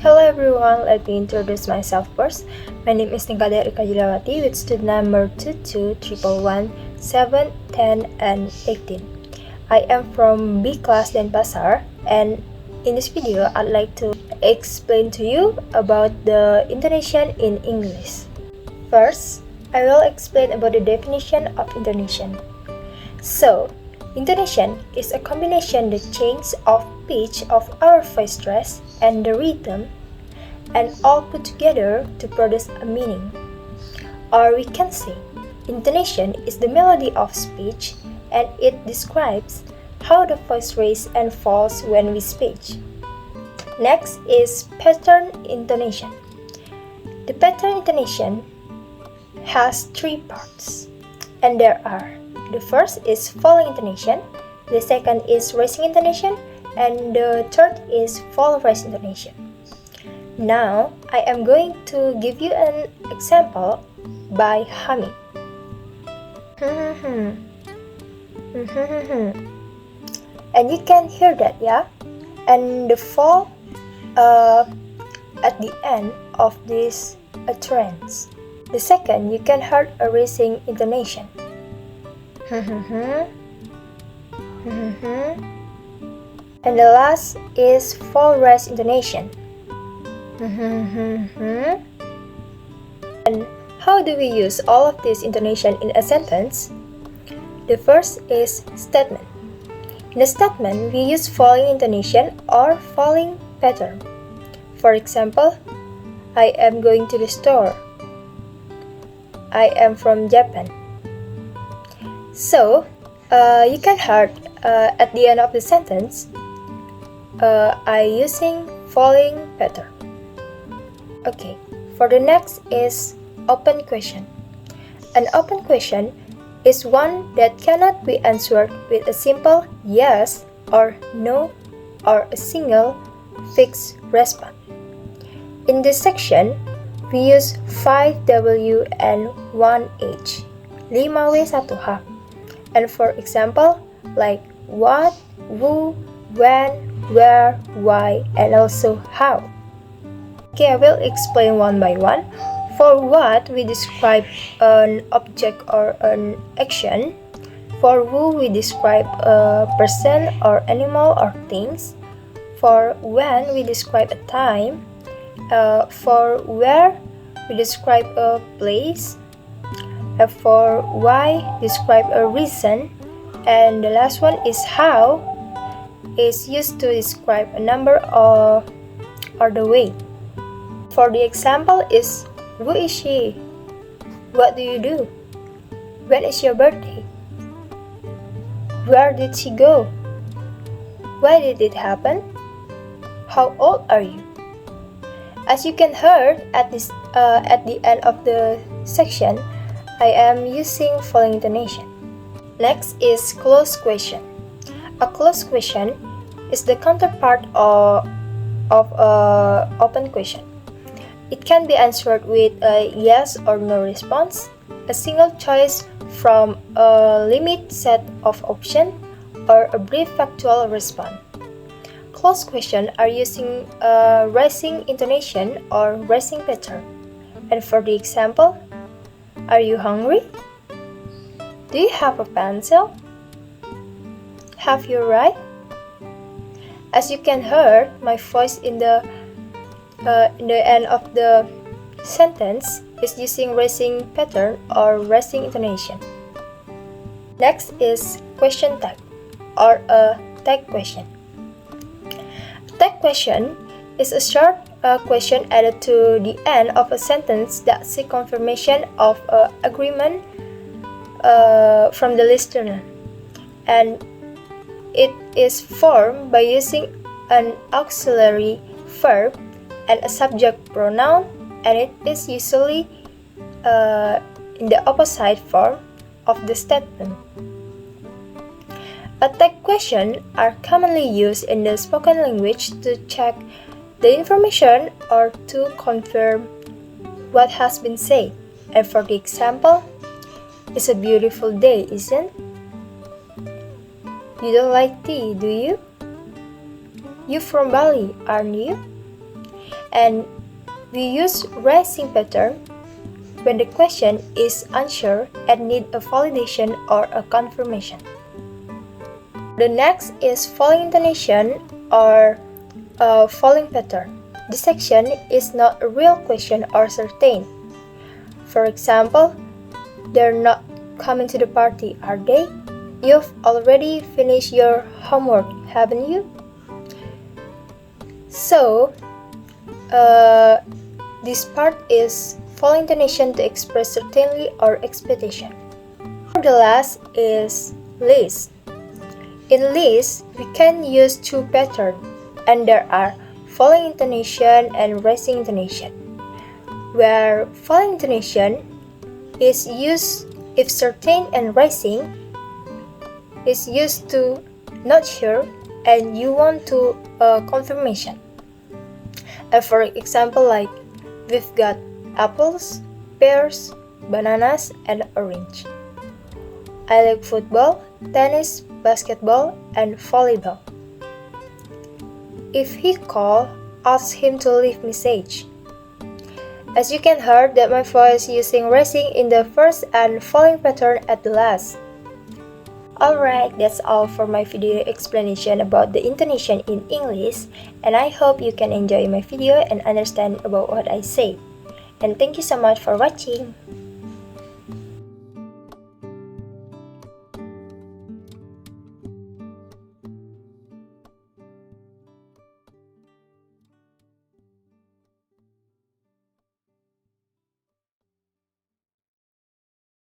Hello everyone, let me introduce myself first. My name is RikaJ with student number 22111710 and 18. I am from B class Denpasar, and in this video I'd like to explain to you about the intonation in English. First, I will explain about the definition of intonation. So, intonation is a combination the change of pitch of our voice stress and the rhythm, and all put together to produce a meaning. Or we can say, intonation is the melody of speech, and it describes how the voice raises and falls when we speak. Next is pattern intonation. The pattern intonation has three parts, and there are: the first is falling intonation, the second is raising intonation, and the third is fall rise intonation. Now, I am going to give you an example by humming. And you can hear that, yeah? And the fall at the end of this utterance. The second, you can hear a raising intonation. And the last is fall rise intonation. And how do we use all of this intonation in a sentence? The first is statement. In a statement, we use falling intonation or falling pattern. For example, I am going to the store. I am from Japan. So, you can hear at the end of the sentence, I using falling pattern. Okay, for the next is open question. An open question is one that cannot be answered with a simple yes or no or a single fixed response. In this section, we use 5W and 1H, 5W1H. And for example, like what, who, when, where, why, and also how. Okay, I will explain one by one. For what, we describe an object or an action. For who, we describe a person or animal or things. For when, we describe a time. For where, we describe a place. For why, describe a reason. And the last one is how, is used to describe a number or the way. For the example is, who is she? What do you do? When is your birthday? Where did she go? Why did it happen? How old are you? As you can hear at the end of the section, I am using falling intonation. Next is closed question. A closed question is the counterpart of an open question. It can be answered with a yes or no response, a single choice from a limited set of options, or a brief factual response. Closed questions are using a rising intonation or rising pattern. And for the example, are you hungry? Do you have a pencil? Have you read? As you can hear, my voice in the end of the sentence is using rising pattern or rising intonation. Next is question tag or a tag question. A tag question is a short question added to the end of a sentence that seeks confirmation of agreement from the listener, and it is formed by using an auxiliary verb and a subject pronoun, and it is usually in the opposite form of the statement. A tag question are commonly used in the spoken language to check the information or to confirm what has been said. And for the example, it's a beautiful day, isn't it? You don't like tea, do you? You from Bali, aren't you? And we use rising pattern when the question is unsure and need a validation or a confirmation. The next is falling intonation or a falling pattern. This section is not a real question or certain. For example, they're not coming to the party, are they? You've already finished your homework, haven't you? So, this part is falling intonation to express certainty or expectation. The last is list. In list, we can use two patterns, and there are falling intonation and rising intonation, where falling intonation is used if certain and rising is used to not sure and you want to confirmation. And for example, like we've got apples, pears, bananas, and orange. I like football, tennis, basketball, and volleyball. If he call, ask him to leave message. As you can hear that my voice using rising in the first and falling pattern at the last. Alright, that's all for my video explanation about the intonation in English, and I hope you can enjoy my video and understand about what I say. And thank you so much for watching.